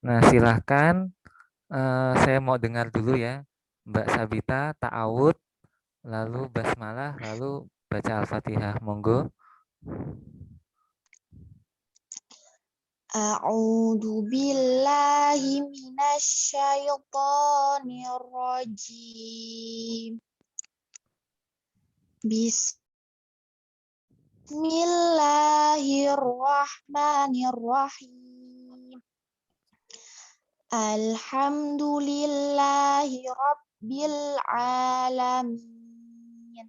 Nah, silahkan saya mau dengar dulu ya, Mbak Sabita, ta'awud, lalu basmalah, lalu baca Al-Fatihah. Monggo. A'udzu billahi minasyaitonir rajim. Bismillahirrahmanirrahim. Alhamdulillahi rabbil alamin.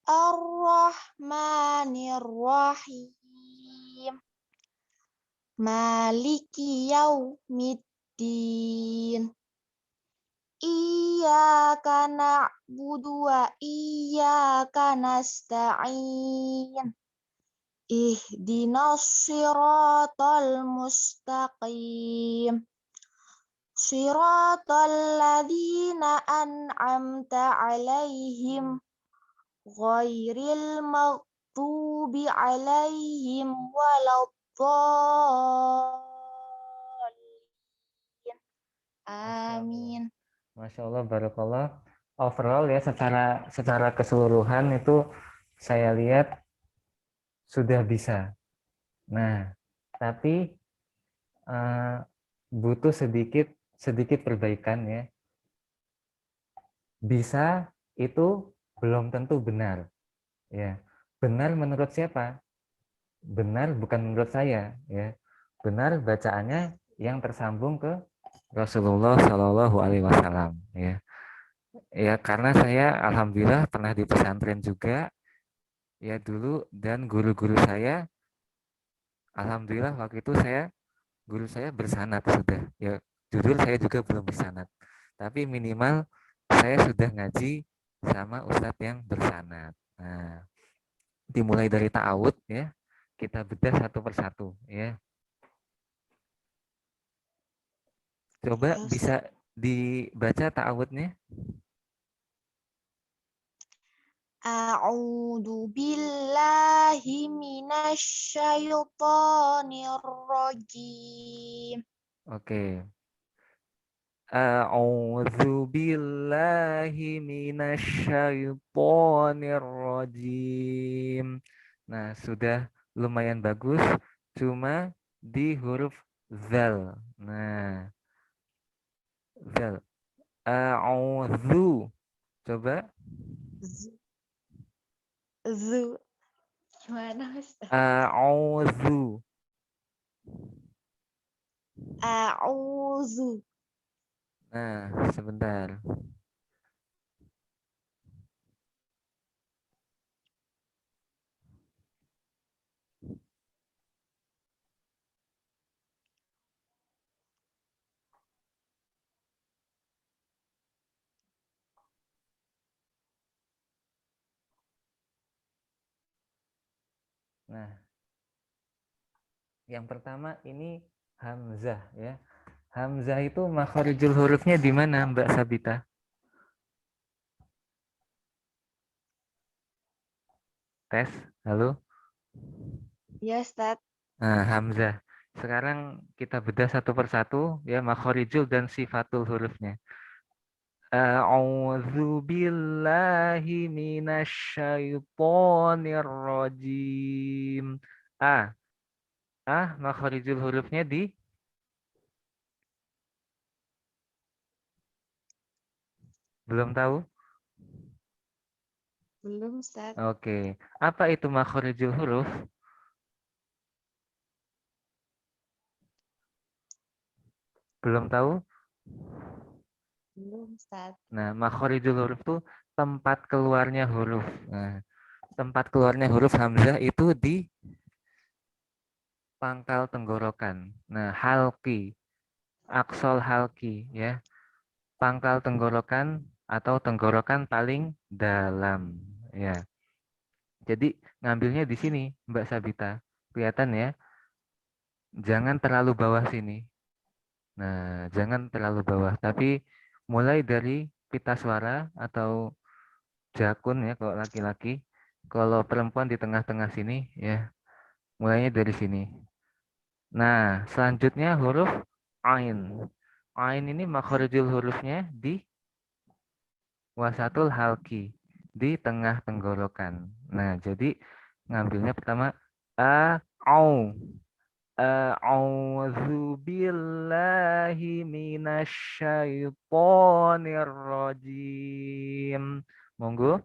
Ar-Rahmanir-Rahim. Maliki yaumiddin. Iyyaka na'budu wa iyyaka nasta'in. Ihdinas siratal mustaqim. Siratal ladzina an'amta 'alaihim ghairil maghdubi 'alaihim waladdallin. Amin. Masya Allah, barakallah. Overall ya, secara keseluruhan itu saya lihat sudah bisa. Nah, tapi butuh sedikit perbaikan ya. Bisa itu belum tentu benar. Ya, benar menurut siapa? Benar bukan menurut saya. Ya, benar bacaannya yang tersambung ke Rasulullah Shallallahu Alaihi Wasallam. Ya, ya karena saya alhamdulillah pernah di pesantren juga. Ya dulu dan guru-guru saya, alhamdulillah waktu itu guru saya bersanad sudah. Ya jujur saya juga belum bersanad. Tapi minimal saya sudah ngaji sama ustadz yang bersanad. Nah, dimulai dari ta'awud ya. Kita bedah satu persatu ya. Coba Ya, Ustaz. bisa dibaca ta'awudnya. A'udzu billahi minasyaitonir rajim. Oke. A'udzu billahi minasyaitonir rajim. Nah, sudah lumayan bagus, cuma di huruf zal. Nah, zal. A'udzu. Coba. Z, zu. Gimana, Ustaz? A'udzu. A'udzu. Nah, sebentar. Nah, yang pertama ini hamzah ya. Hamzah itu makharijul hurufnya di mana, Mbak Sabita? Tes, halo. Ya, Ustaz. Nah, hamzah. Sekarang kita bedah satu persatu ya makharijul dan sifatul hurufnya. A'udzu billahi minasyaitonir rajim. Makharijul hurufnya di belum tahu? Belum, Ustaz. Oke. Apa itu makharijul huruf? Belum tahu? Belum, Ustaz. Nah, makharijul huruf itu tempat keluarnya huruf. Nah, tempat keluarnya huruf hamzah itu di pangkal tenggorokan. Nah, halki, aksol halki ya. Pangkal tenggorokan atau tenggorokan paling dalam ya. Jadi ngambilnya di sini, Mbak Sabita. Kelihatan ya? Jangan terlalu bawah sini. Nah, jangan terlalu bawah, tapi mulai dari pita suara atau jakun ya kalau laki-laki. Kalau perempuan di tengah-tengah sini ya, mulainya dari sini. Nah, selanjutnya huruf ain. Ain ini makharijul hurufnya di wasatul halki, di tengah tenggorokan. Nah, jadi ngambilnya pertama au. A'udzu billahi minasyaitonir rajim. Monggo.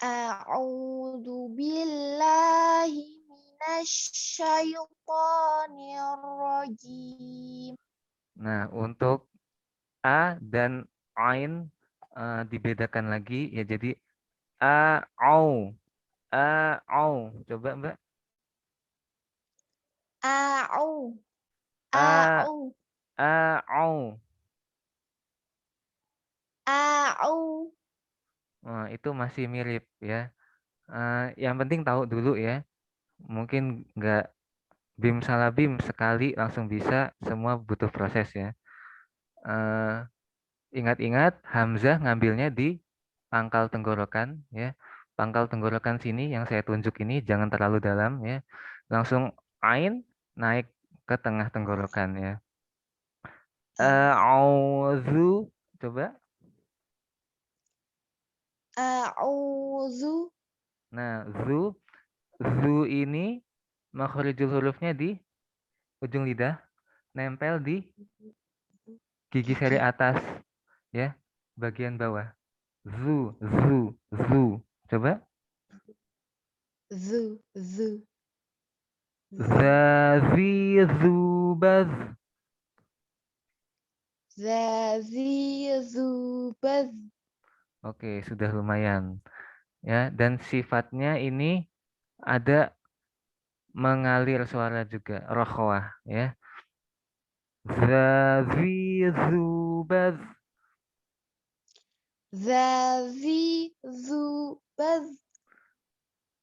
A'udzu billahi minasyaitonir rajim. Nah, untuk a dan ain dibedakan lagi ya, jadi au. Au. Coba, Mbak. A'u. A A'u. au. A'u. Nah, itu masih mirip ya. Yang penting tahu dulu ya. Mungkin nggak bim salah bim sekali langsung bisa, semua butuh proses ya. Eh, Ingat-ingat hamzah ngambilnya di pangkal tenggorokan ya. Pangkal tenggorokan sini yang saya tunjuk ini jangan terlalu dalam ya. Langsung ain naik ke tengah tenggorokan ya. Auzu, coba. A'udzu. Nah, zu ini makharijul hurufnya di ujung lidah, nempel di gigi seri Gigi. atas ya, bagian bawah. Zu. Coba. Zu. Zu. Zu. Zazi, zubaz. Zazi. Zubaz. Oke, sudah lumayan. Ya, dan sifatnya ini ada mengalir suara juga, rokhwah ya. Zazi, zubaz. Zazi. Zubaz.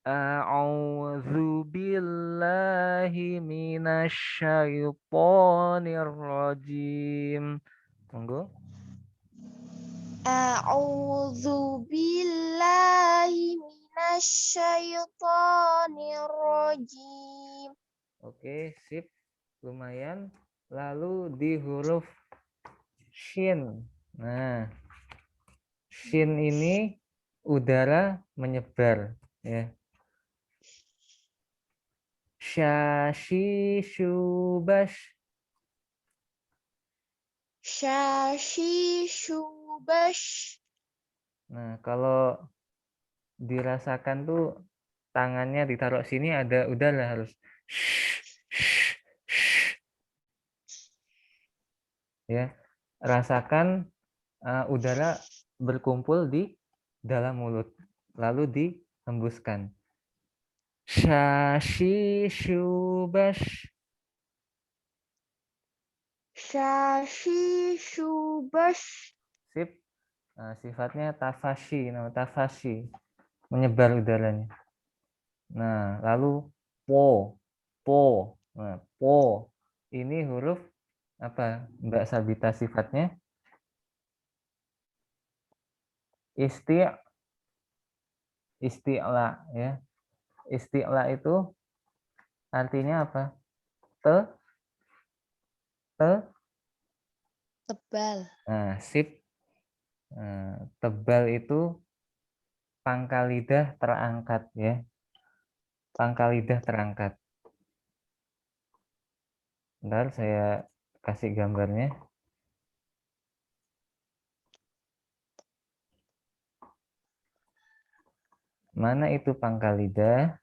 A'udzu billahi minasyaitonir rajim. Monggo. A'udzu billahi minasyaitonir rajim. Oke, sip. Lumayan. Lalu di huruf shin. Nah, shin ini udara menyebar ya. Syashi syubash. Syashi syubash. Nah, kalau dirasakan tuh tangannya ditaruh sini ada udara harus ya. Rasakan udara berkumpul di dalam mulut lalu dihembuskan. Syashi syubash. Syashi syubash. Sip. Sifatnya tafashi, nama tafashi, menyebar udaranya. Nah, lalu po, po. Nah, po ini huruf apa, Mbak Sabita sifatnya? Isti'la ya. Isti'la itu artinya apa? Te, te. Tebal. Nah, sip. Tebal itu pangkal lidah terangkat ya. Pangkal lidah terangkat. Bentar saya kasih gambarnya. Mana itu pangkal lidah?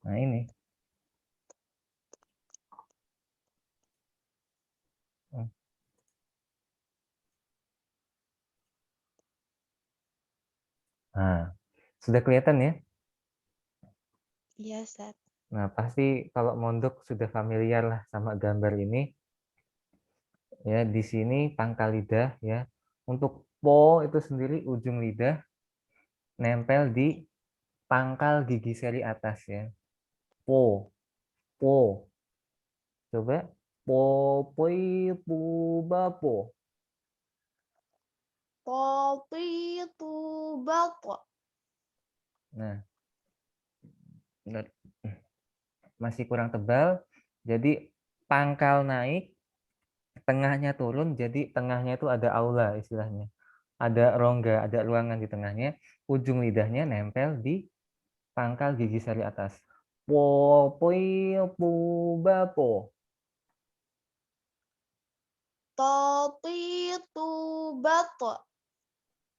Nah, ini. Nah, sudah kelihatan ya? Iya, Ustaz. Nah, pasti kalau mondok sudah familiar lah sama gambar ini. Ya, di sini pangkal lidah ya. Untuk po itu sendiri ujung lidah nempel di pangkal gigi seri atas ya. Po, po. Coba po, poi, pu, ba, po. Tatitu bata. Nah, Masih kurang tebal. Jadi pangkal naik, tengahnya turun, jadi tengahnya itu ada aula istilahnya. Ada rongga, ada ruangan di tengahnya, ujung lidahnya nempel di pangkal gigi sari atas. Po, poi, pu, ba, po. Tatitu bato.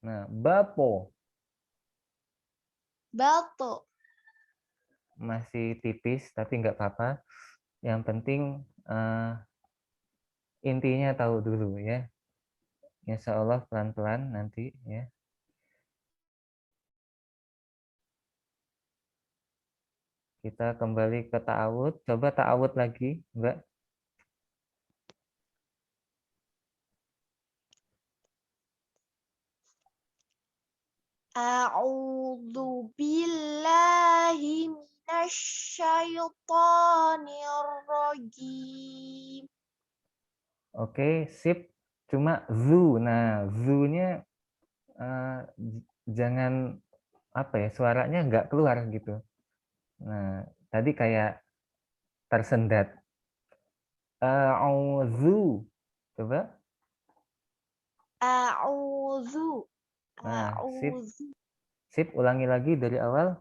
Nah, bapo Bato. masih tipis, tapi nggak apa-apa. Yang penting intinya tahu dulu ya. Insya Allah pelan-pelan nanti ya. Kita kembali ke ta'awud. Coba ta'awud lagi, Mbak. A'udzu billahi minasyaitonir rajim. Oke, sip. Cuma zu. Nah, zu-nya jangan apa ya, suaranya nggak keluar gitu. Nah, tadi kayak tersendat. A'udzu. Coba. A'udzu. Nah, sip. A'udzu. Sip, ulangi lagi dari awal.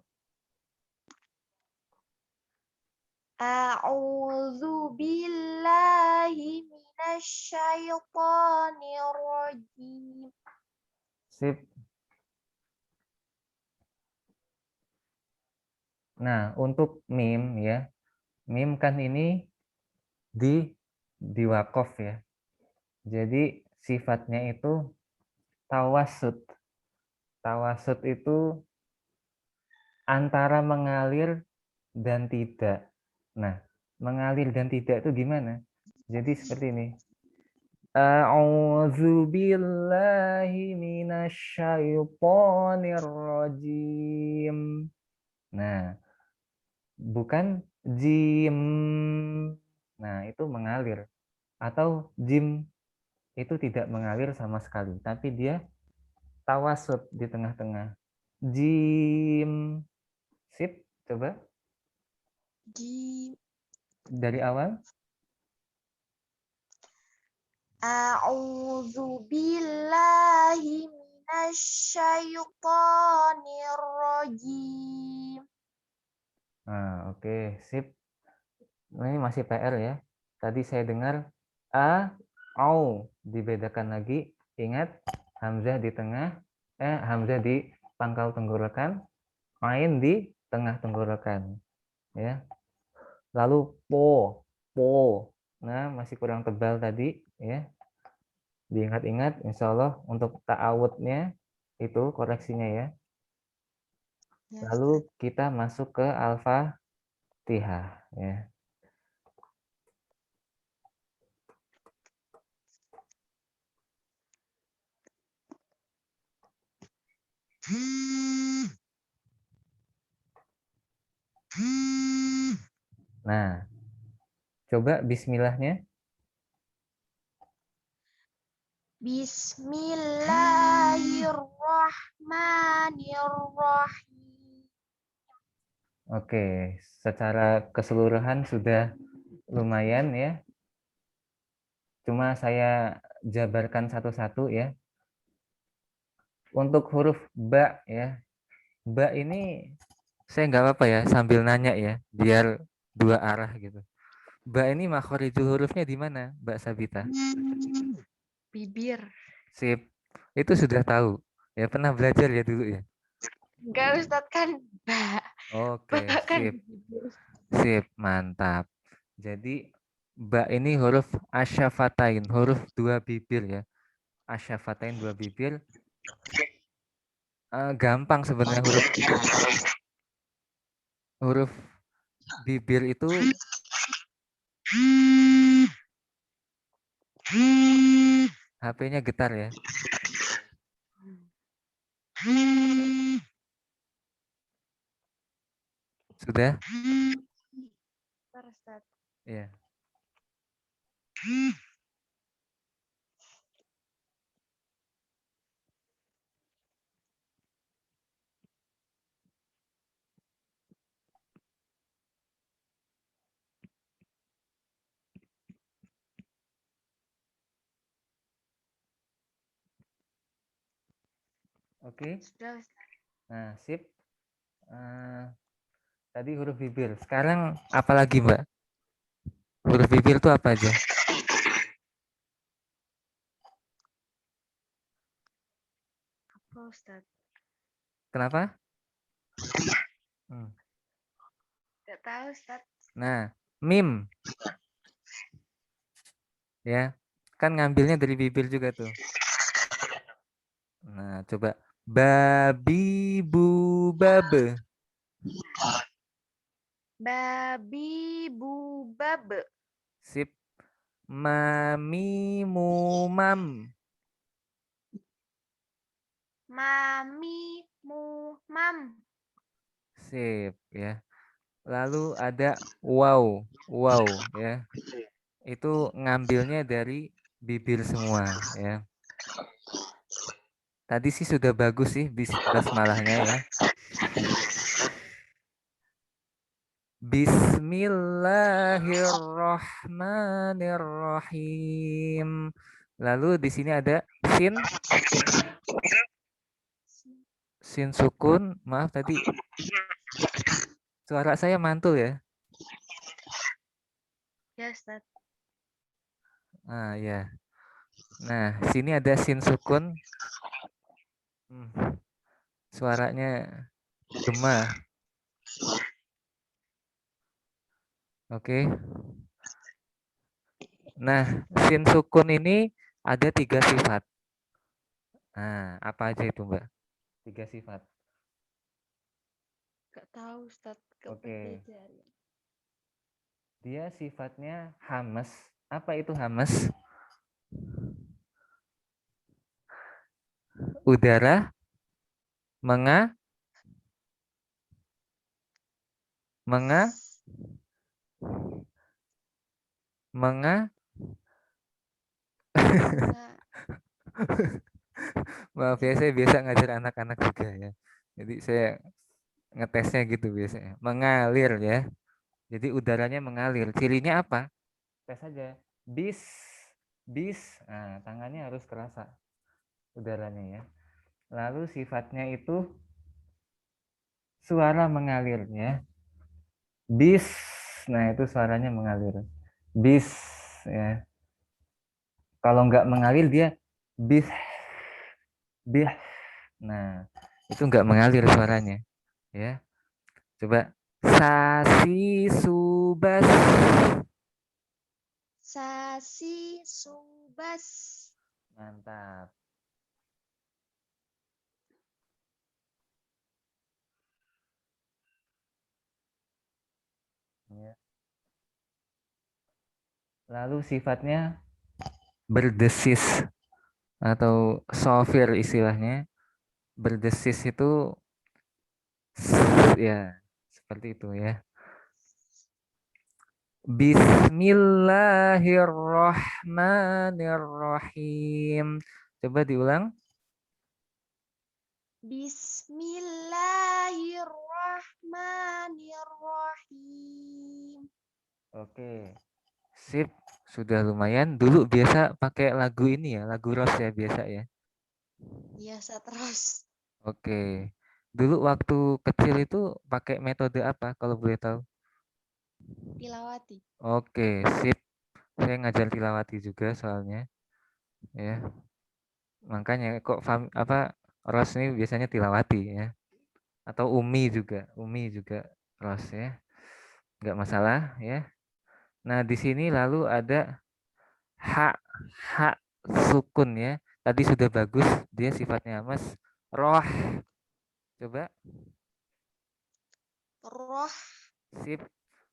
A'udzu billahi minasyaitonir rajim. Sip. Nah, untuk mim ya. Mim kan ini di wakaf ya. Jadi sifatnya itu tawasud. Tawasud itu antara mengalir dan tidak. Nah, mengalir dan tidak itu gimana? Jadi seperti ini. A'udzu billahi minasyaitonir rajim. Nah, bukan jim. Nah, itu mengalir. Atau jim itu tidak mengalir sama sekali, tapi dia tawasud di tengah-tengah. Jim. Sip, coba Jim. dari awal. A'udzu billahi minasyaitonir rajim. Nah, oke, sip. Nah, ini masih PR ya. Tadi saya dengar a, au, dibedakan lagi. Ingat, hamzah di tengah, hamzah di pangkal tenggorokan, ain di tengah tenggorokan, ya. Lalu po, po. Nah, masih kurang tebal tadi, ya. Diingat-ingat, insya Allah untuk ta'awudnya itu koreksinya ya. Ya, Ustaz. Lalu kita masuk ke al-fatihah, ya. Nah, coba bismillahnya. Bismillahirrahmanirrahim. Oke, secara keseluruhan sudah lumayan ya. Cuma saya jabarkan satu-satu ya. Untuk huruf ba ya. Ba ini saya nggak apa-apa ya sambil nanya ya, biar dua arah gitu. Ba ini makhorijul hurufnya di mana, Mbak Sabita? Bibir. Sip. Itu sudah tahu. Ya pernah belajar ya dulu ya. Enggak, Ustadz, kan ba. Ba Oke, kan sip. bibir. Sip, mantap. Jadi ba ini huruf asyafatain, huruf dua bibir ya. Asyafatain dua bibir. Gampang sebenarnya huruf bibir itu HP-nya getar ya. Sudah? Bentar, Ustadz. Iya. Oke. Sudah, Ustaz. Nah, sip. Tadi huruf bibir. Sekarang apa lagi, Mbak? Huruf bibir itu apa aja? Apa, Ustaz? Kenapa? Hmm. Nggak tahu, Ustaz. Nah, mim. Ya, kan ngambilnya dari bibir juga tuh. Nah, coba. Babi bu babe. Babi bu babe. Sip. Mami mu mam. Mami mu mam. Sip, ya. Lalu ada wow. Wow, ya. Itu ngambilnya dari bibir semua, ya. Tadi sih sudah bagus sih basmalahnya ya. Bismillahirrahmanirrahim. Lalu di sini ada sin sukun. Maaf tadi suara saya mantul ya. Ya, Ustaz. Ah ya. Nah, sini ada sin sukun. Suaranya gema. Oke. Nah, sin sukun ini ada 3 sifat. Nah, apa aja itu, Mbak? 3 sifat. Nggak tahu, Ustaz. Oke. Kepelajari. Dia sifatnya hamas. Apa itu hamas? Udara menga menga menga Nah, maaf ya, saya biasa ngajar anak-anak juga ya. Jadi saya ngetesnya gitu biasanya. Mengalir ya. Jadi udaranya mengalir. Cirinya apa? Tes aja. Bis, bis. Nah, tangannya harus kerasa udaranya ya. Lalu sifatnya itu suara mengalirnya. Bis. Nah, itu suaranya mengalir. Bis ya. Kalau nggak mengalir dia bis, bis. Nah, itu nggak mengalir suaranya ya. Coba sasi subas. Sasi subas. Mantap. Ya. Lalu sifatnya berdesis atau sofir istilahnya. Berdesis itu ya seperti itu ya. Bismillahirrahmanirrahim. Coba diulang. Bismillahirrahmanirrahim. Oke. Sip, sudah lumayan. Dulu biasa pakai lagu ini ya, lagu Rose ya biasa ya. Iya, Ustaz, terus. Oke. Dulu waktu kecil itu pakai metode apa kalau boleh tahu? Tilawati. Oke, sip. Saya ngajar tilawati juga soalnya, ya. Makanya kok Ros ini biasanya tilawati ya. Atau Umi juga Ros ya. Nggak masalah ya. Nah, di sini lalu ada hak hak sukun ya. Tadi sudah bagus, dia sifatnya mas. Roh, coba. Roh. Sip,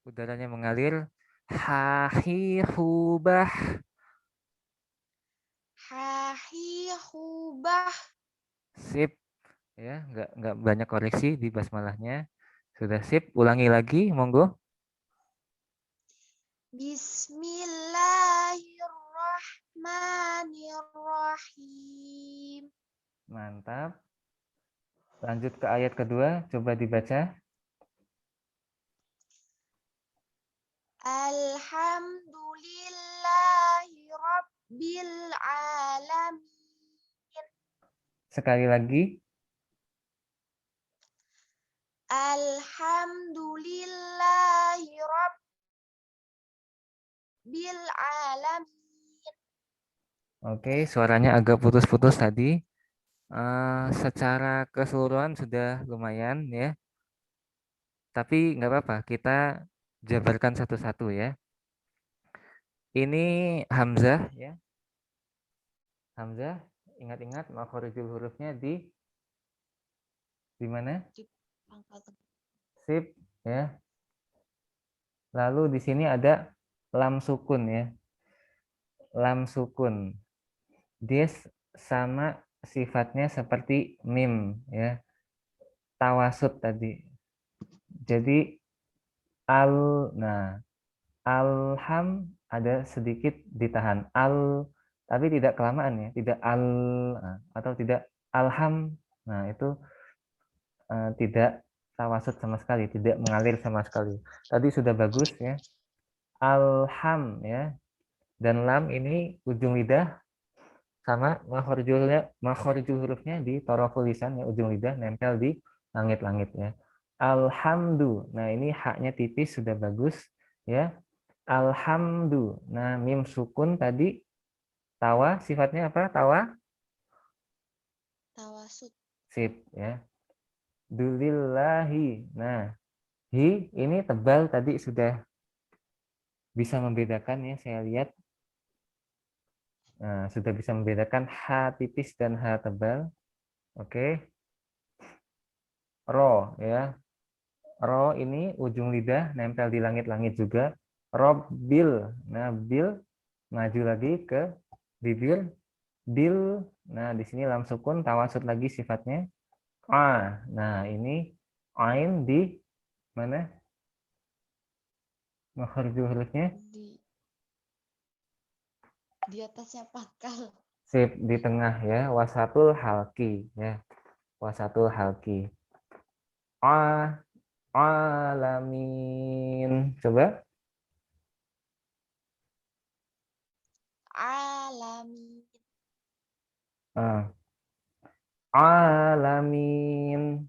udaranya mengalir. Hahi hubah. Hahi hubah. Sip, ya nggak banyak koreksi di basmalahnya. Sudah sip, ulangi lagi, monggo. Bismillahirrahmanirrahim. Mantap. Lanjut ke ayat kedua, coba dibaca. Alhamdulillahi rabbil alamin. Sekali lagi. Alhamdulillahi rabbil alamin. Oke, suaranya agak putus-putus tadi. Secara keseluruhan sudah lumayan ya. Tapi nggak apa-apa, kita jabarkan satu-satu ya. Ini Hamzah ya. Hamzah, ingat-ingat makhorijul hurufnya di mana? Di pangkal Sip ya. Lalu di sini ada lam sukun ya. Lam sukun. Dia sama sifatnya seperti mim ya. Tawasud tadi. Jadi nah alham ada sedikit ditahan tapi tidak kelamaan ya, tidak atau tidak alham. Nah, itu tidak tawasud sama sekali, tidak mengalir sama sekali. Tadi sudah bagus ya. Alham ya. Dan lam ini ujung lidah sama makhorijul hurufnya di toroful lisan ya, ujung lidah nempel di langit-langit ya. Alhamdu. Nah, ini haknya tipis sudah bagus ya. Alhamdu. Nah, mim sukun tadi tawa sifatnya apa? tawasud. Sip ya. Dulillahi. Nah, hi ini tebal tadi sudah bisa membedakan ya, saya lihat. Nah, sudah bisa membedakan H tipis dan H tebal. Oke. Ro ya. Ro ini ujung lidah nempel di langit-langit juga. Robbil. Nah, bil maju lagi ke bibir. Bil. Nah, di sini lam sukun tawasud lagi sifatnya. Nah, ini ain di mana? Makhrajul hurufnya? Di atasnya pangkal. Sip, di tengah ya. Wasatul halki ya. Wasatul halki. Alamin. Coba. Alamin. Ah, Alamin.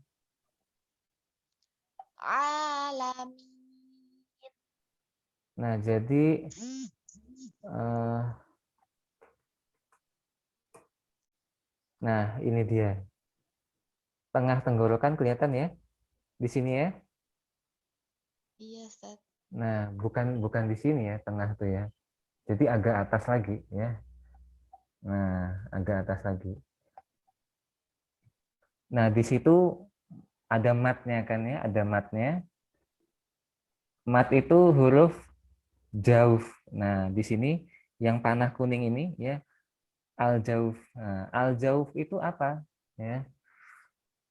Alamin. Nah, jadi nah ini dia. Tengah tenggorokan kelihatan ya di sini ya. Iya, Ustaz. Nah, bukan di sini ya tengah tuh ya. Jadi agak atas lagi ya. Nah, agak atas lagi. Nah, di situ ada matnya kan ya, ada matnya. Mat itu huruf jauf. Nah, di sini yang panah kuning ini ya al jauf. Nah, al jauf itu apa? Ya,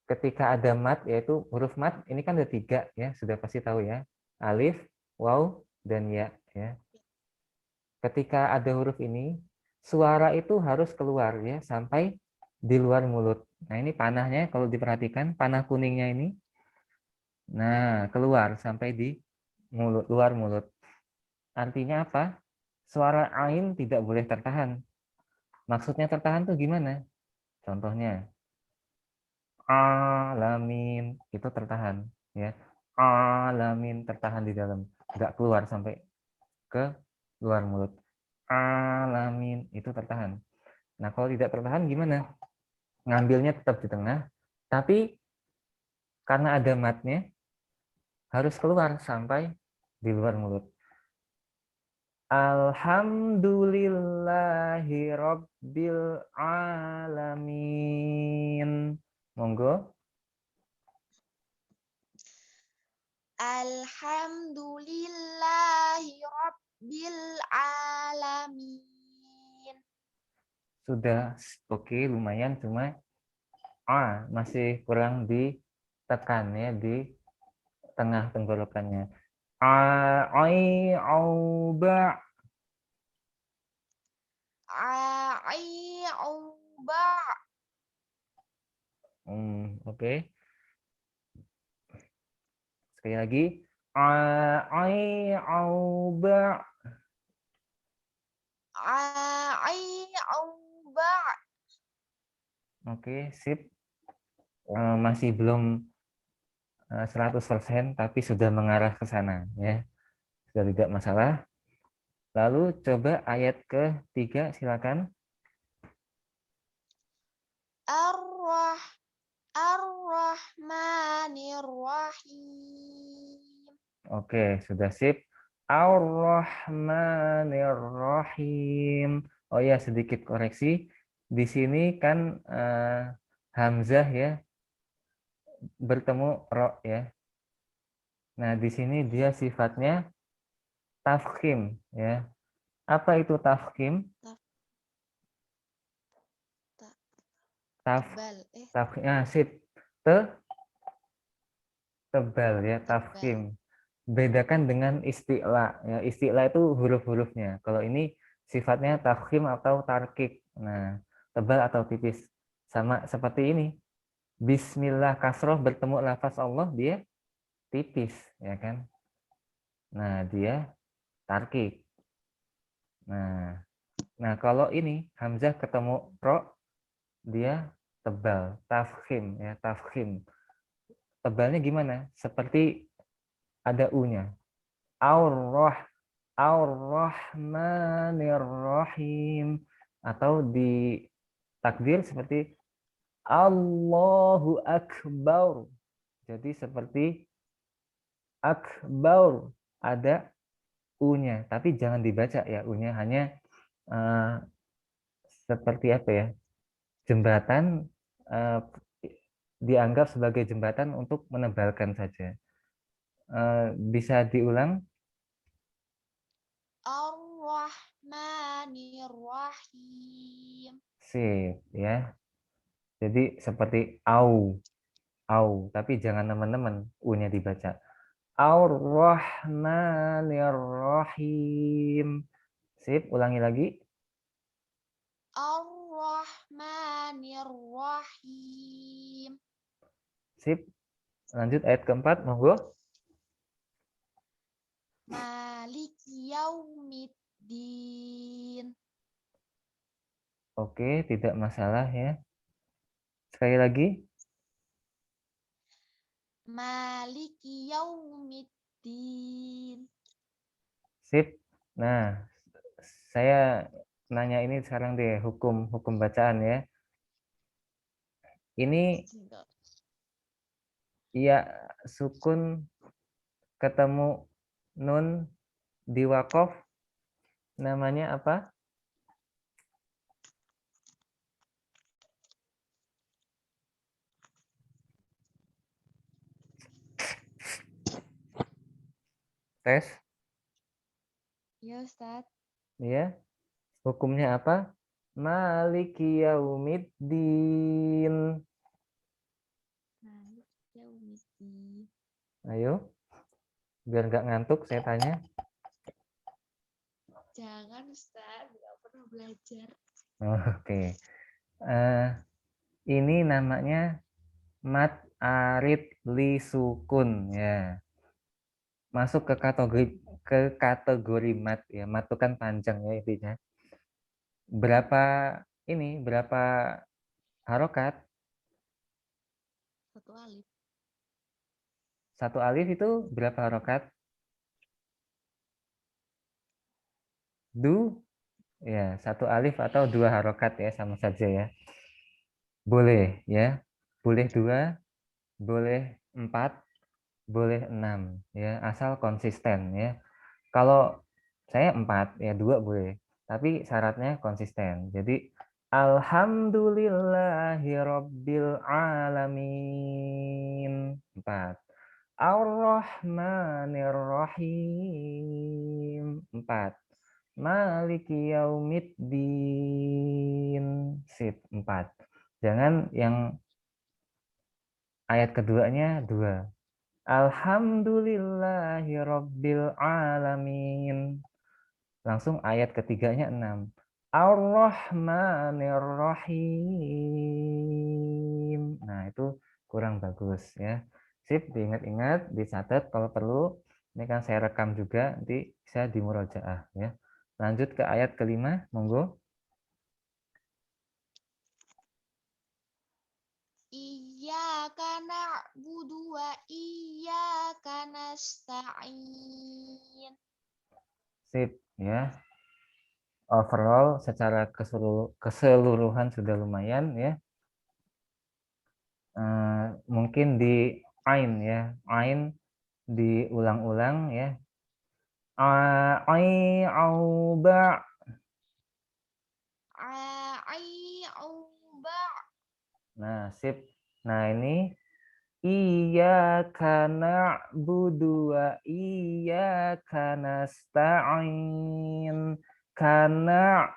ketika ada mat yaitu huruf mat ini kan ada 3 ya, sudah pasti tahu ya. Alif, waw, dan ya ya. Ketika ada huruf ini, suara itu harus keluar ya sampai di luar mulut. Nah, ini panahnya kalau diperhatikan, panah kuningnya ini nah, keluar sampai di mulut, luar mulut. Artinya apa? Suara ain tidak boleh tertahan. Maksudnya tertahan tuh gimana? Contohnya, alamin itu tertahan ya. Alamin tertahan di dalam, nggak keluar sampai ke luar mulut. Alamin itu tertahan. Nah, kalau tidak tertahan gimana? Ngambilnya tetap di tengah, tapi karena ada matnya harus keluar sampai di luar mulut. Alhamdulillahi rabbil alamin. Monggo. Alhamdulillahi rabbil alamin. Sudah oke, lumayan, cuma masih kurang ditekan ya di tengah tenggorokannya. Auba. Ai'uba. Oke. Sekali lagi. Auba. Ai'uba. Oke, sip. Masih belum 100% tapi sudah mengarah ke sana ya. Sudah tidak masalah. Lalu coba ayat ke-3 silakan. Ar-Rahmanir-Rahim. Oke, sudah sip. Ar-Rahmanir-Rahim. Oh ya, sedikit koreksi. Di sini kan hamzah ya bertemu ro ya. Nah, di sini dia sifatnya tafkhim ya. Apa itu tafkhim? Tebal. Tafkhim. Ah, sip. Tebal ya, Tebal. tafkhim. Bedakan dengan isti'la. Ya, isti'la itu huruf-hurufnya. Kalau ini sifatnya tafkhim atau tarkik. Nah, tebal atau tipis. Sama seperti ini. Bismillah kasroh bertemu lafaz Allah, dia tipis, ya kan? Nah, dia tarkik. Nah, kalau ini hamzah ketemu ro, dia tebal, tafkhim ya, tafkhim. Tebalnya gimana? Seperti ada u-nya. Ar-Rahmanir-Rahim, atau di takdir seperti Allahu Akbar. Jadi seperti akbar, ada u-nya, tapi jangan dibaca ya u-nya, hanya seperti apa ya? Jembatan, dianggap sebagai jembatan untuk menebalkan saja. Bisa diulang? Ar-Rahmanir-Rahim. Sip ya. Jadi seperti au, tapi jangan teman-teman u-nya dibaca. Ar-Rahmanir-Rahim. Sip, ulangi lagi. Ar-Rahmanir-Rahim. Sip. Lanjut ayat keempat, monggo. Maliki yaumiddin. Oke, tidak masalah ya. Sekali lagi. Maliki yaumiddin. Sip. Nah, saya nanya ini sekarang deh, hukum bacaan ya. Ini ya sukun ketemu nun di wakof, namanya apa? Tes. Ya, Ustaz. Ya. Hukumnya apa? Maliki yaumiddin. Maliki yaumiddin. Ayo. Biar nggak ngantuk saya tanya. Jangan, Ustaz. Nggak pernah belajar. Oke. Ini namanya mat arid li sukun ya. Masuk ke kategori mat ya. Mat itu kan panjang ya intinya. Berapa harokat? Satu alif. Satu alif itu berapa harokat? Ya, satu alif atau dua harokat ya, sama saja ya. Boleh ya. Boleh 2, boleh 4, boleh 6 ya, asal konsisten ya. Kalau saya 4 ya, 2 boleh. Tapi syaratnya konsisten. Jadi alhamdulillahirabbil alamin 4. Ar-Rahmanir-Rahim 4. Maliki yaumiddin sip 4. Jangan yang ayat keduanya 2. Alhamdulillahirabbil alamin. Langsung ayat ketiganya 6. Ar-Rahmanir-Rahim. Nah, itu kurang bagus ya. Sip, diingat-ingat, dicatat kalau perlu. Ini kan saya rekam juga, nanti bisa dimurojaah ya. Lanjut ke ayat kelima, monggo. Iyyaka na'budu wa iyyaka nasta'in. Sip, ya. Overall secara keseluruhan sudah lumayan ya. Mungkin di ain ya. Ain diulang-ulang ya. Ai au ba. Ai'uba. Nah, sip. Nah, ini iyyaka na'budu wa iyyaka nasta'in. Kana.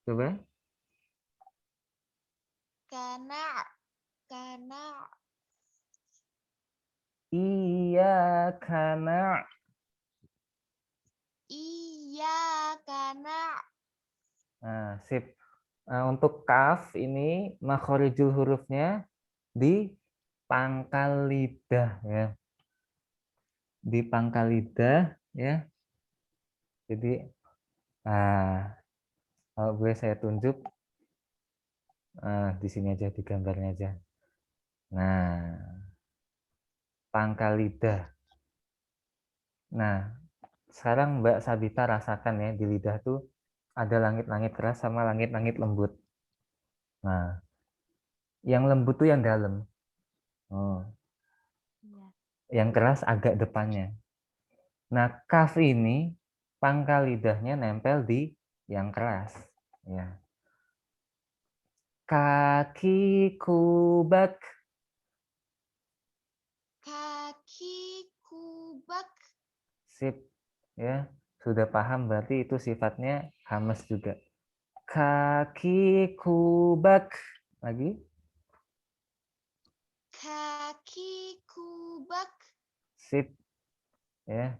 Coba. Kana. Iyyaka Iyyaka Nah, sip. Untuk kaf ini makhorijul hurufnya di pangkal lidah ya. Di pangkal lidah ya. Jadi kalau gue saya tunjuk di sini aja, di gambarnya aja. Nah, pangkal lidah. Nah, sekarang Mbak Sabita rasakan ya, di lidah tuh ada langit-langit keras sama langit-langit lembut. Nah, yang lembut tuh yang dalam. Oh, Ya. yang keras agak depannya. Nah, kaf ini pangkal lidahnya nempel di yang keras. Ya. Kaki kubak. Kaki kubak. Sip. Ya, sudah paham berarti itu sifatnya hamas juga. Kaki kubak. Lagi. Kaki kubak. Sip. Ya.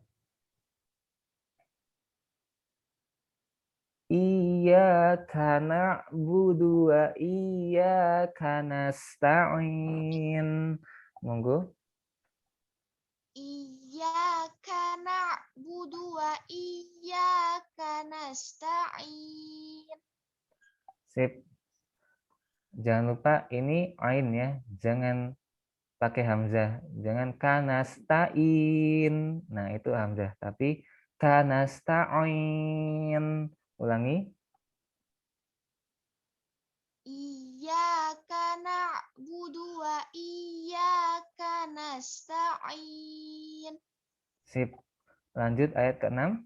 Iyyaka na'budu wa iyyaka nasta'in. Monggo. Iyyaka na'budu wa iyyaka nasta'in. Sip. Jangan lupa ini ain ya. Jangan pakai hamzah. Jangan kanastain. Nah, itu hamzah. Tapi kanastain. Ulangi. Iyyaka na'budu wa iyyaka nasta'in. Sip. Lanjut ayat ke-6.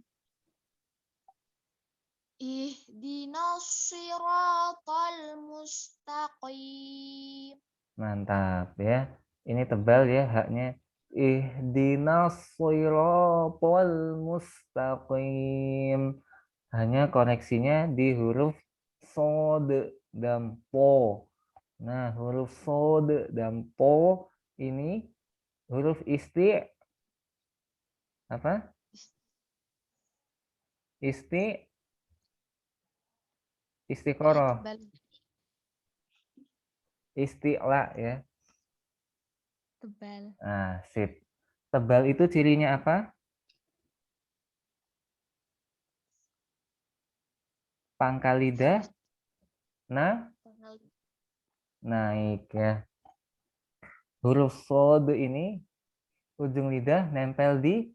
Ihdinas siratal mustaqim. Mantap ya. Ini tebal ya haknya. Ihdinas shiratal mustaqim. Hanya koneksinya di huruf sod dan po. Nah, huruf sod dan po ini huruf apa? Istiqoroh. Tebal. Isti'la ya. Tebal. Nah, sip. Tebal itu cirinya apa? Pangkal lidah naik ya. Huruf sod ini ujung lidah nempel di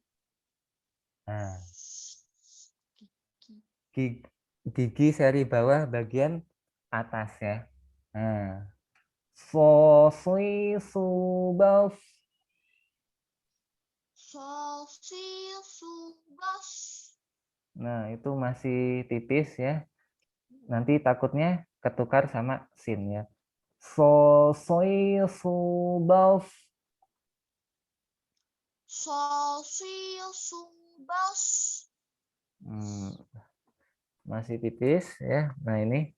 gigi seri bawah bagian atas ya. Nah, sosi subas. Sosi subas. Nah, itu masih tipis ya. Nanti takutnya ketukar sama sin ya. Sosi subas. Sosi subas. Masih tipis ya. Nah, ini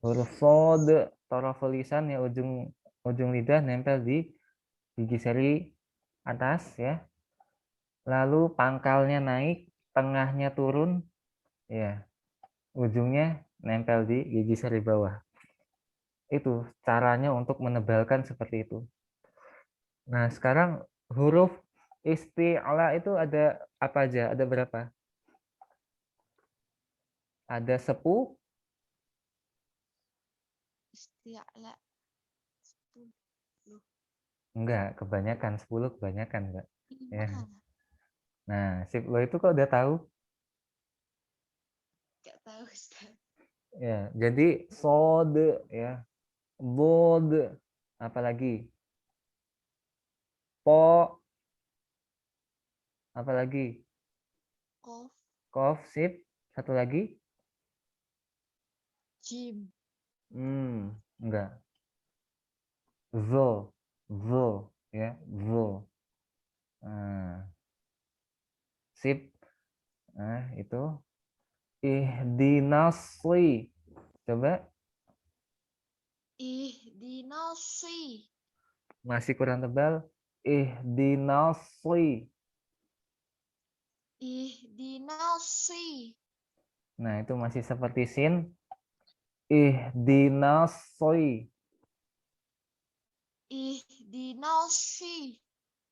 huruf sod, toroful lisan ya, ujung lidah nempel di gigi seri atas ya. Lalu pangkalnya naik, tengahnya turun ya. Ujungnya nempel di gigi seri bawah. Itu caranya untuk menebalkan seperti itu. Nah, sekarang huruf isti'la itu ada apa aja? Ada berapa? Ada 10, isti'la. Enggak, kebanyakan 10 kebanyakan, Mbak. Ya. 5. Nah, sip lo itu kok udah tahu? Gak tahu, Ustaz. Ya, jadi sode ya. Bod apalagi? Po apalagi? Kof. Kof, sip. Satu lagi? Jim. Enggak. Zo ya, zo. Nah, sip. Nah, itu ihdinasri. Coba Ihdinasi. masih kurang tebal. Ihdinasri. Ihdinasi. Nah, itu masih seperti sin. Ihdinasri. Ihdinasi.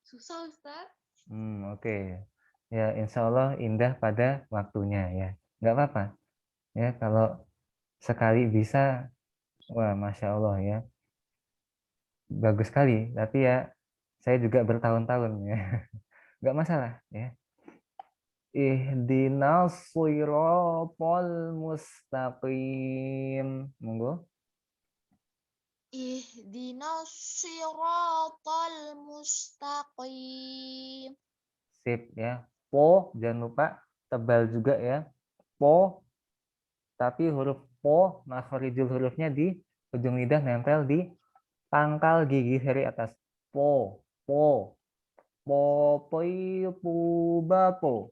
Susah, Ustaz. Oke. Ya, insya Allah indah pada waktunya ya. Nggak apa-apa. Ya, kalau sekali bisa, wah, Masya Allah ya. Bagus sekali. Tapi ya, saya juga bertahun-tahun ya. Nggak masalah ya. Ihdinas shiratal mustaqim. Monggo. Ihdinas siratal mustaqim. Sip ya. Po, jangan lupa tebal juga ya. Po, tapi huruf po, makhorijul hurufnya di ujung lidah nempel di pangkal gigi seri atas. Po, po, po, poi, pu, ba, po.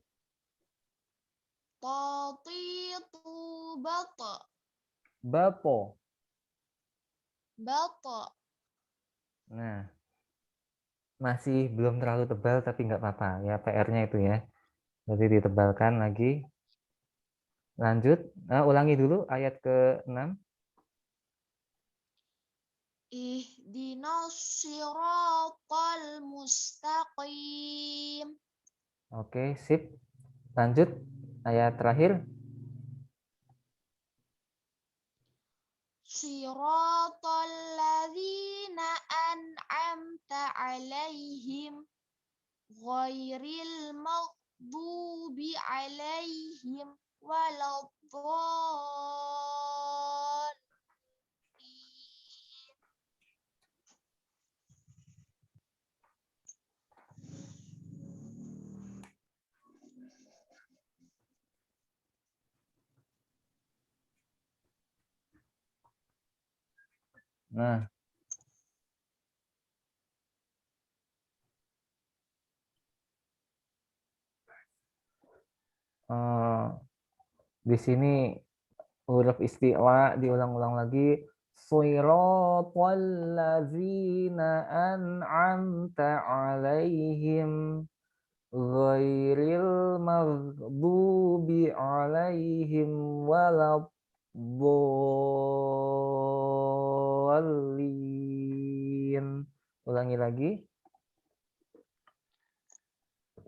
Tatitu bata. Bapo. Bata. Nah, masih belum terlalu tebal tapi nggak apa-apa ya, PR-nya itu ya. Jadi ditebalkan lagi. Lanjut, ulangi dulu ayat ke-6. Ihdinas siratal mustaqim. Oke, sip. Lanjut, ayat terakhir. Siratal ladzina an'amta alaihim ghairil maghdubi alaihim waladdallin. Nah, di sini huruf istiwa diulang-ulang lagi. Shiratal ladzina an'amta alaihim ghairil maghdubi alaihim waladdallin. Ulangi lagi.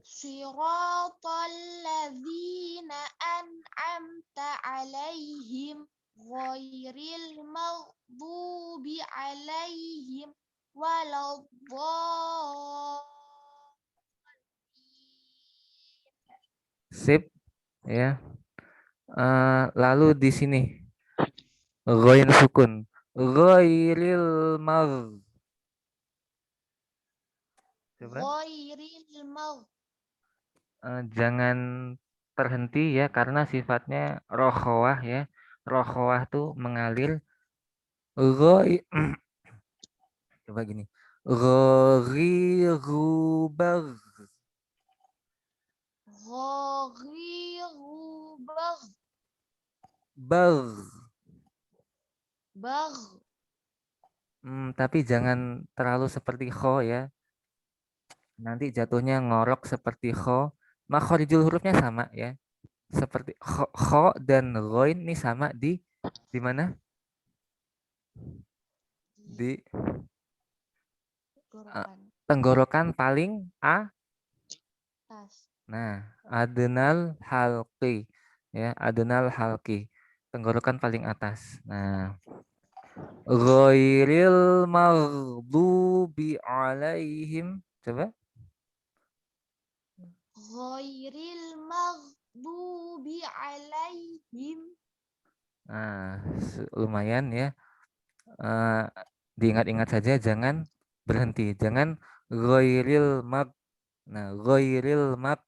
Siratal ladzina an'amta alaihim ghairil maghdubi alaihim waladdallin. Sip ya. Lalu di sini ghain sukun. Ghairil mag. Coba Ghairil maghdubi. jangan terhenti ya karena sifatnya rokhawah ya. Rokhawah tuh mengalir. Ghai coba gini. Ghairu bag. Ghairu Bag. bagh. Tapi jangan terlalu seperti kho ya. Nanti jatuhnya ngorok seperti kho. Makhorijul hurufnya sama ya. Seperti kho dan ghoin ini sama di mana? Di Gorokan. tenggorokan paling Tas. Nah, adnal halqi ya, adnal halqi. Tenggorokan paling atas. Nah, Ghairil maghdubi alaihim. Coba. Ghairil maghdubi alaihim. Nah, lumayan ya. Diingat-ingat saja, jangan berhenti. Jangan ghairil mag. Nah, ghairil mag.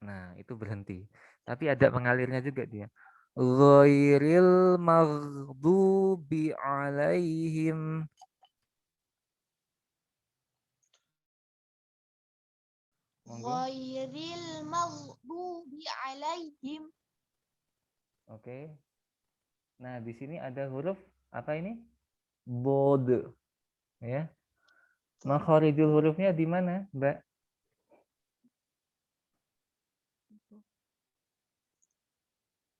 Nah, itu berhenti. Tapi ada pengalirnya juga dia. Ghairil maghdubi alaihim. Monggo. Ghairil maghdubi alaihim. Oke. Nah, di sini ada huruf apa ini? Bod. Ya. Makharijul hurufnya di mana, Mbak?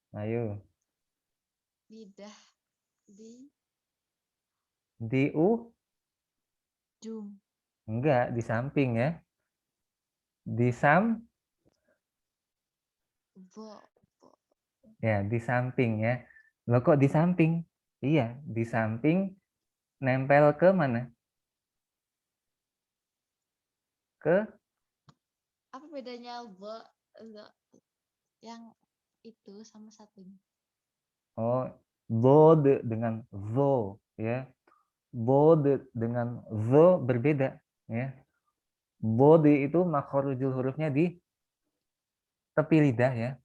Ayo. Lidah di Di U? jum. Enggak, di samping ya. Di sam? Bo. Ya, di samping ya. Loh kok di samping? Iya, di samping nempel ke mana? Ke? Apa bedanya bo yang itu sama satunya? Oh, bod dengan zo ya. Bod dengan zo berbeda ya. Bod itu makhrajul hurufnya di tepi lidah ya.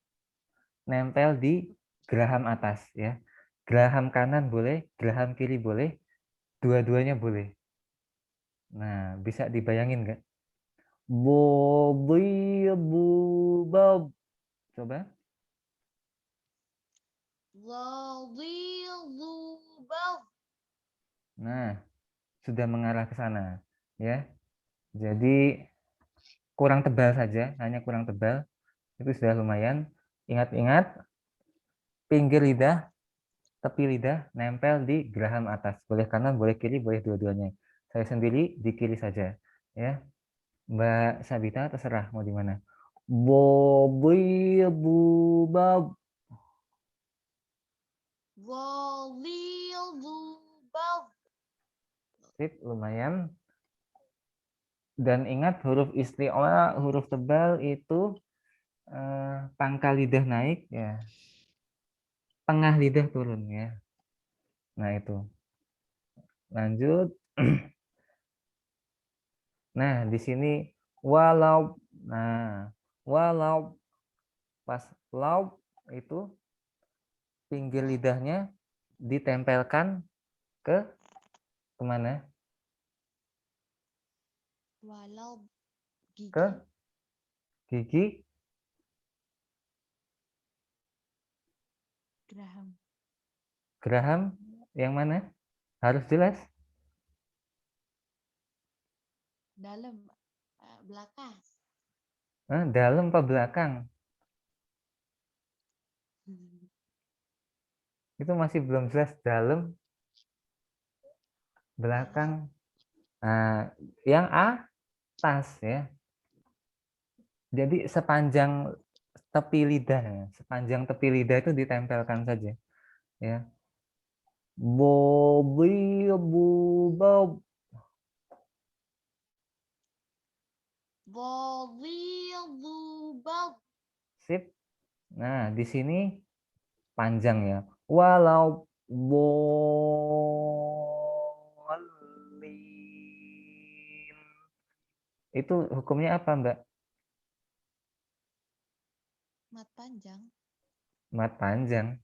Nempel di geraham atas ya. Geraham kanan boleh, geraham kiri boleh, dua-duanya boleh. Nah, bisa dibayangin nggak? Bobab. Coba. Wadidubab. Nah, sudah mengarah ke sana ya. Jadi kurang tebal saja, hanya kurang tebal. Itu sudah lumayan. Ingat-ingat pinggir lidah, tepi lidah nempel di geraham atas. Boleh kanan, boleh kiri, boleh dua-duanya. Saya sendiri di kiri saja ya. Mbak Sabita terserah mau di mana. Bobab. Wadidubab. Sip, lumayan. Dan ingat huruf isti'la, huruf tebal itu pangkal lidah naik ya. Tengah lidah turun ya. Nah, itu. Lanjut. Nah, di sini walau. Nah, walau pas lau itu pinggir lidahnya ditempelkan ke kemana? Walau Ke gigi. gigi Geraham. geraham yang mana? Harus jelas. Dalam. Belakang. Dalam apa belakang? Itu masih belum jelas dalam, Dalam. belakang. Nah, yang atas ya. Jadi sepanjang tepi lidah itu ditempelkan saja ya. Bobi bob. Wadidubab. Sip. Nah, di sini panjang ya. Walau bolin. Itu hukumnya apa, Mbak? Mat panjang. Mat panjang.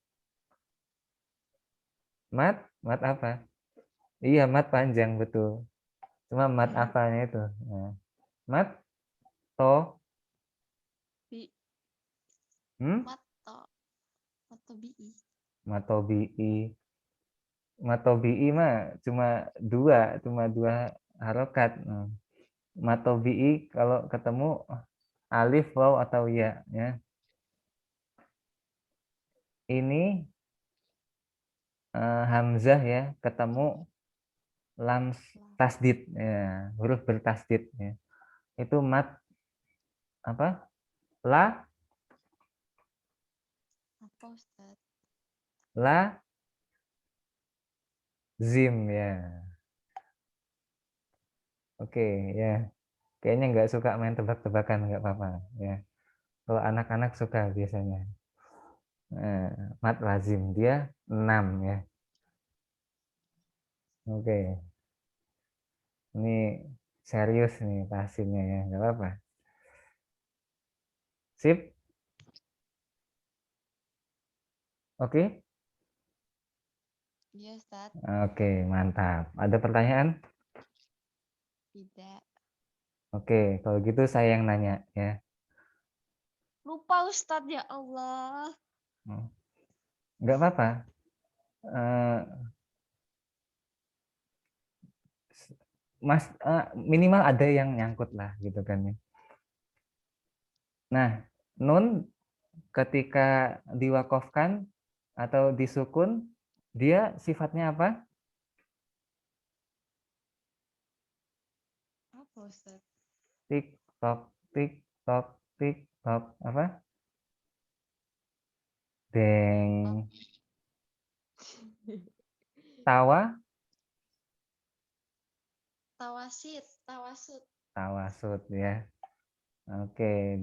Mat apa? Iya, mat panjang betul. Cuma mat apanya itu. Nah, mat to. Bi. Hmm? Mato. Mato bi. Matobi'i. Matobi'i mah cuma dua harokat. Nah, matobi'i kalau ketemu alif, waw atau ya, ya. Ini hamzah ya, ketemu lam tasdid ya, huruf bertasdid ya. Itu mat apa? La Apa Ustaz? la Zim ya. Oke ya. Kayaknya nggak suka main tebak-tebakan, nggak apa-apa ya. Kalau anak-anak suka biasanya. Mat lazim dia 6 ya. Oke. Ini serius nih tahsinnya ya, nggak apa-apa. Sip. Oke. Iya, Ustaz. Oke, mantap. Ada pertanyaan? Tidak. Oke, kalau gitu saya yang nanya ya. Lupa Ustaz, ya Allah. Nggak apa-apa. Eh, Mas, minimal ada yang nyangkut lah gitu kan ya. Nah, nun ketika diwakofkan atau disukun, dia sifatnya apa? Apa Ustaz? Tik tok tik tok tik tok apa? Deng. Tawa, Tawasit, tawasud. tawasud ya. Oke.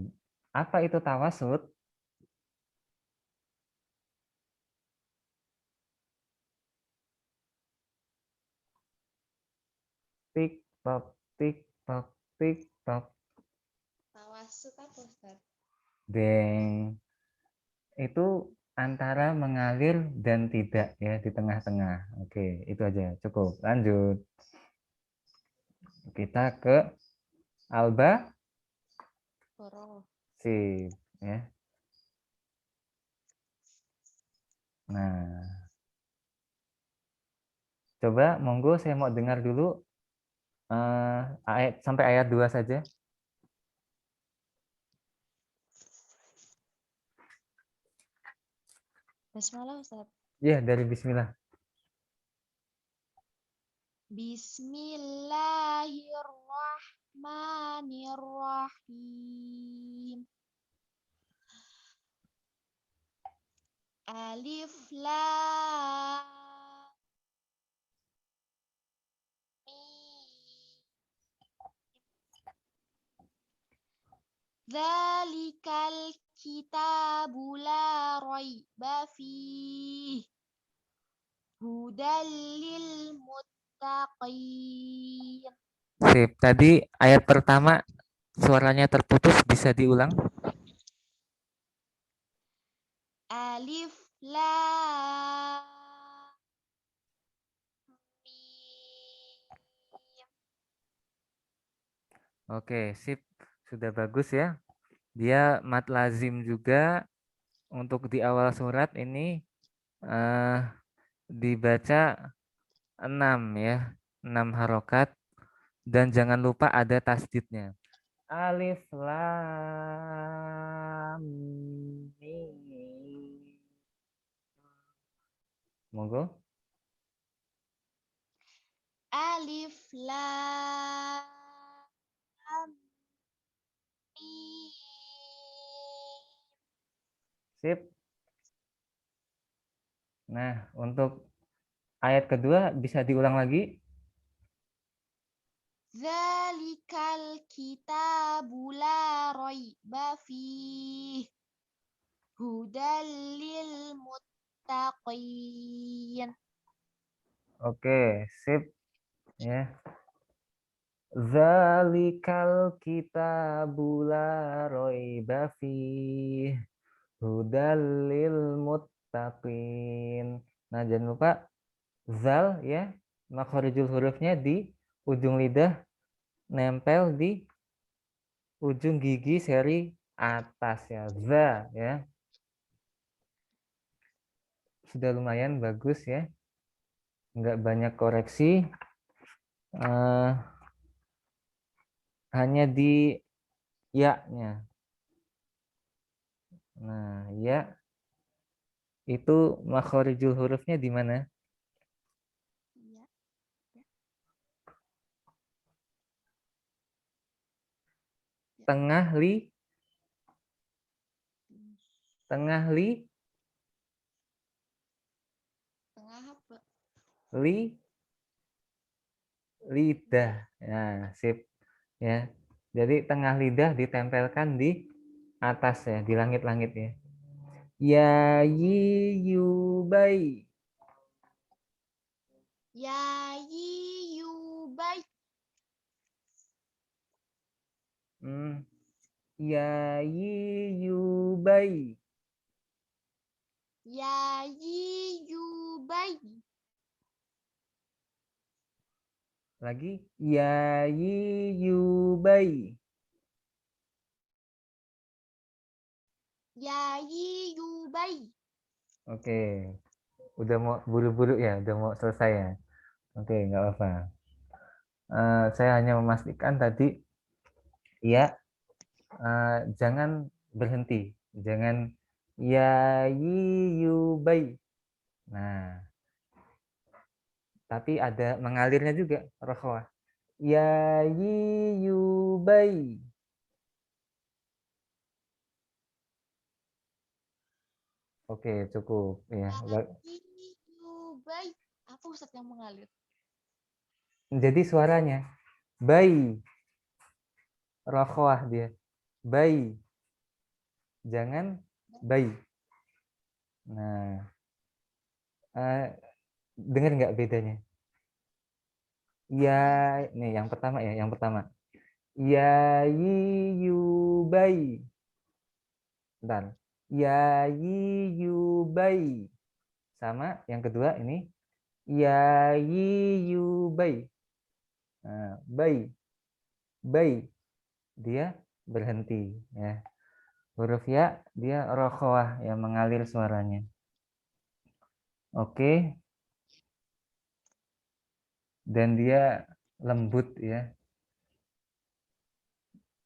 Apa itu tawasud? Tik tok tik tok tik tok. Tawasud apa Ustaz? Deng. Itu antara mengalir dan tidak ya, di tengah-tengah. Oke, itu aja cukup. Lanjut. Kita ke Alba. Koro. Sip ya. Nah, coba monggo saya mau dengar dulu sampai ayat 2 saja. Bismillah Ustaz. Ya, dari bismillah. Bismillahirrahmanirrahim. Alif lam mim. Dzalikal kitabu la raiba fihi hudal lil muttaqin. Sip. Tadi ayat pertama suaranya terputus, bisa diulang? Alif lam mim. Oke, sip. Sudah bagus ya. Dia mat lazim juga untuk di awal surat ini eh, dibaca 6 ya. 6 harokat dan jangan lupa ada tasdidnya. Alif lam mim. Monggo. Alif lam mim. Sip. Nah, untuk ayat kedua bisa diulang lagi. Dzalikal kitabu la raiba fihi hudal lil muttaqin. Oke, sip ya. Zalikal kitabu la raiba fih hudal lil muttaqin. Nah, jangan lupa zal ya, makharijul hurufnya di ujung lidah nempel di ujung gigi seri atas ya. Za ya. Sudah lumayan bagus ya. Nggak banyak koreksi. Eh, hanya di ya-nya. Nah, ya itu makharijul hurufnya di mana? Ya, ya, ya. Tengah li, tengah li, Tengah apa? li, lidah. Nah, sip. Ya. Jadi tengah lidah ditempelkan di atas ya, di langit-langit ya. Ya yi yu bai. Ya yi yu bai. Ya yi yu bai. Ya yi yu bai. Lagi. Ya yi yu bai. Ya yi yu bai. Oke. Udah mau buru-buru ya, udah mau selesai ya. Oke, nggak apa-apa. Saya hanya memastikan tadi ya, jangan berhenti, jangan ya yi yu bai. Nah, tapi ada mengalirnya juga rokhwah. Ya yi yu bai. Oke, cukup ya. Ya yi yu bai. Apa Ustadz yang mengalir? Jadi suaranya bai, rokhwah dia. Bai. Jangan bai. Nah, dengar nggak bedanya? Ya, nih yang pertama ya, yang pertama. Ya yi yu bai. Bentar. Ya yi yu bai. Sama yang kedua ini ya yi yu bai. Nah, bai. Bai. Dia berhenti ya. Huruf ya dia rokhwah yang mengalir suaranya. Oke. Dan dia lembut ya.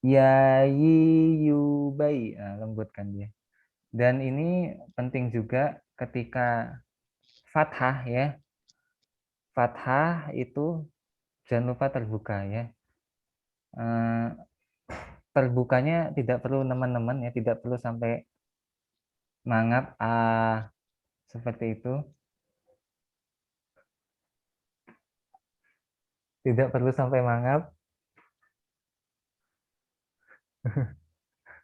Ya yi yu bai. Nah, lembut kan dia. Dan ini penting juga ketika fathah ya. Fathah itu jangan lupa terbuka ya. Terbukanya tidak perlu teman-teman ya, tidak perlu sampai mangap seperti itu. Tidak perlu sampai mangap.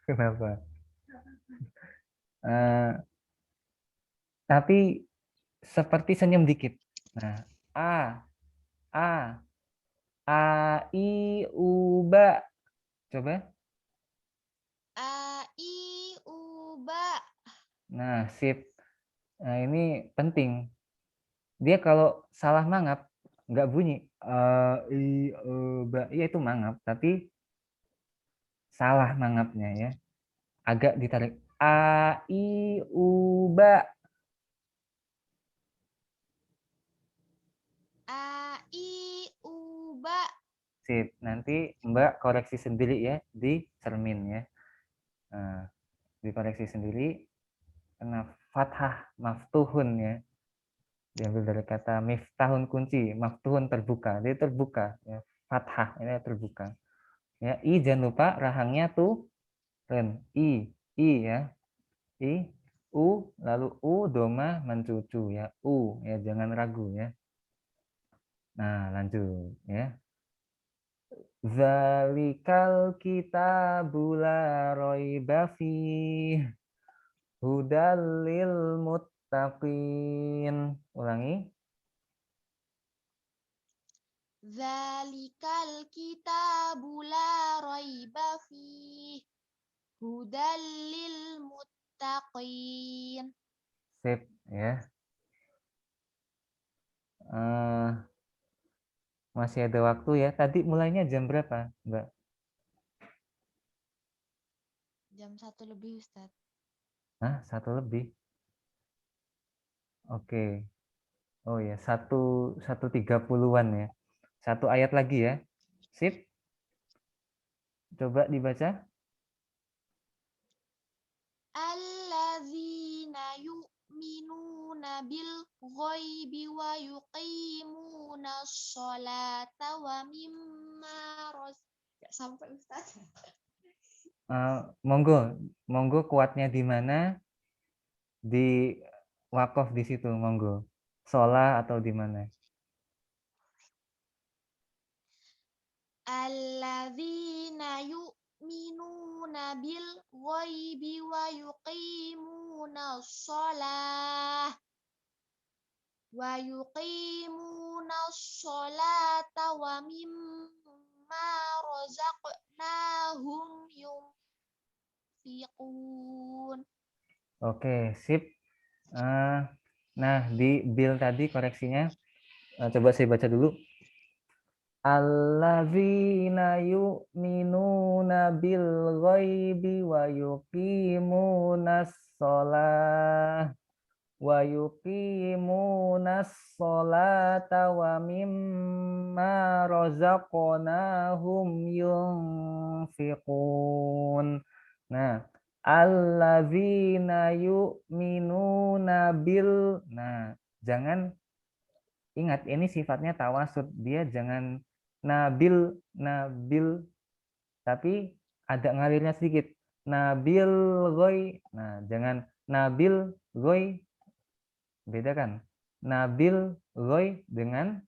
Kenapa? Tapi seperti senyum dikit. Nah, a a i u ba. Coba. A i u ba. Nah, sip. Nah, ini penting. Dia kalau salah mangap nggak bunyi a i u ba. Iya itu mangap, tapi salah mangapnya ya. Agak ditarik a i u ba. A i u ba. Sip. Nanti Mbak koreksi sendiri ya di cermin ya. Nah, dikoreksi sendiri karena fathah maftuhun ya. Diambil dari kata miftahun kunci, maftuhun terbuka. Dia terbuka ya. Fathah ini terbuka. Ya, i jangan lupa rahangnya tuh ren. I ya. I u lalu u doma mencucu ya. U ya jangan ragu ya. Nah, lanjut ya. Zalikal kitabu la raiba fih hudal lil muttaqin. Ulangi. Zalikal kitabu la raiba fih. Hudal lil muttaqin. Sip ya. Masih ada waktu ya. Tadi mulainya jam berapa, Mbak? Jam 1 lebih Ustadz. Hah, 1 lebih. Oke. Oh ya, 1.30-an ya. 1 ayat lagi ya. Sip. Coba dibaca. Alladzina yu'minuna bil ghaibi wa yuqimuna sholata wa mimma Gak sampai Ustaz. Monggo kuatnya di mana? Di wakaf di situ, monggo. Sholah atau di mana? alladzina yu'minuna bil ghaibi wa yuqimuna shalah wa mimma razaqnahum yunfiqun. Oke, sip. Nah, di bil tadi koreksinya, coba saya baca dulu. Alladzina yu'minuna bil ghaibi wa yuqimunas shalah wa yuqimunas sholata wa mimma razaqnahum yunfiqun. Nah, alladzina yu'minuna bil. Nah, jangan ingat ini sifatnya tawasud. Dia jangan nabil tapi ada ngalirnya sedikit. Nabil goy. Nah, jangan nabil goy. Beda kan? Nabil goy dengan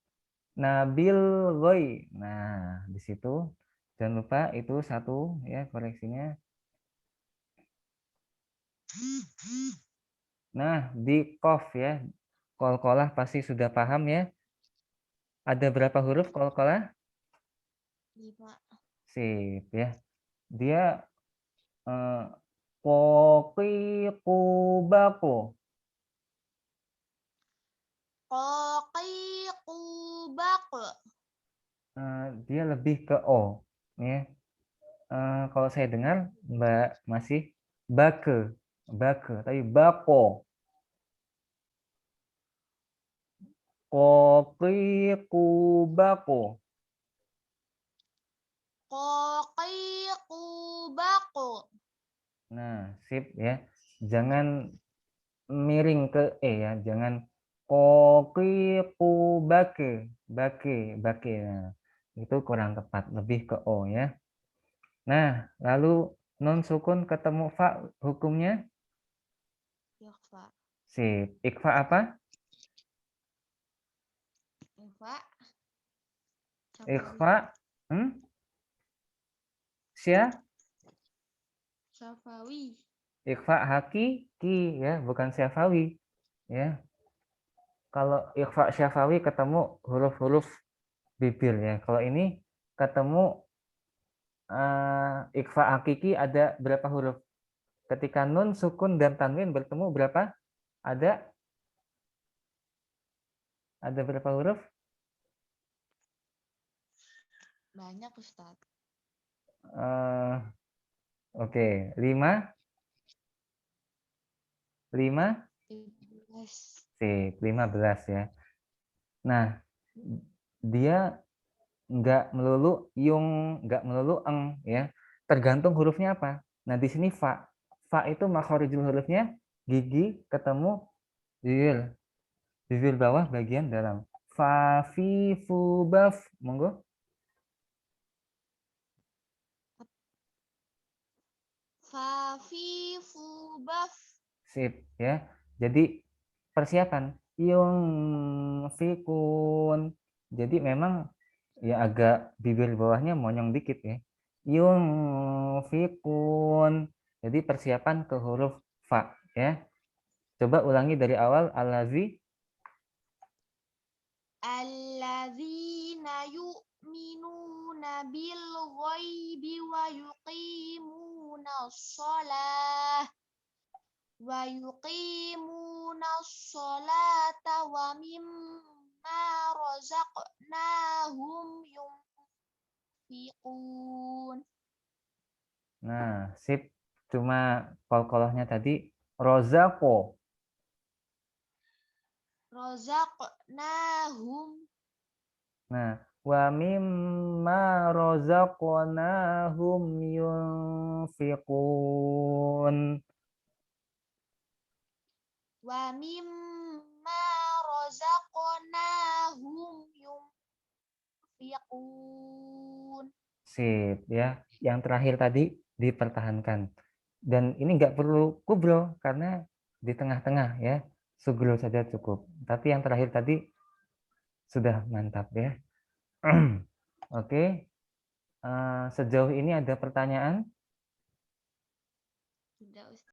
nabil goy. Nah, di situ jangan lupa itu satu ya koreksinya. Nah, di kof ya. Qalqalah pasti sudah paham ya. Ada berapa huruf qalqalah? 5. Sip ya. Dia Qoqiqubaqu. Qaqiqubaq. Dia lebih ke O ya. Kalau saya dengar Mbak masih bake, tapi bako. Qoqiqubaqu. Qaqiqubaq. Nah, sip ya. Jangan miring ke E ya, jangan qoqiqubake, bake. Nah, itu kurang tepat, lebih ke O ya. Nah, lalu nun sukun ketemu fa hukumnya? Ikhfa. Sip. Ikfa apa? Ikhfa. Ikfa. Sya? Syafawi. Ikfa hakiki ya, bukan syafawi. Ya. Kalau ikfa syafawi ketemu huruf-huruf bibir ya. Kalau ini ketemu ikfa hakiki ada berapa huruf? Ketika nun, sukun, dan tanwin bertemu berapa? Ada berapa huruf? Banyak, Ustaz. Oke, 5. 5? 15. Sip, 15 ya. Nah, dia nggak melulu nggak melulu eng ya. Tergantung hurufnya apa. Nah, di sini fa. Fa itu makhorijul hurufnya gigi ketemu bibir. Bibir bawah bagian dalam. Fa, fi, fu, baf. Monggo. Fa, fi, fu, baf. Sip ya. Jadi persiapan fikun. Jadi memang ya agak bibir bawahnya monyong dikit ya. Fikun. Jadi persiapan ke huruf fa ya. Coba ulangi dari awal. Alladzina yu'minuna bil ghaibi wa yuqimuna shalah wa mimma razaqnahum yunfiqun. Nah, sip. Cuma kol-kolahnya tadi rozako. Razaqnahum. Nah, wa mimma razaqnahum yunfiqun. Wa mimma razaqnahum yunfiqun. Sip ya. Yang terakhir tadi dipertahankan. Dan ini nggak perlu kubro karena di tengah-tengah ya. Sugro saja cukup. Tapi yang terakhir tadi sudah mantap ya. Oke. Sejauh ini ada pertanyaan?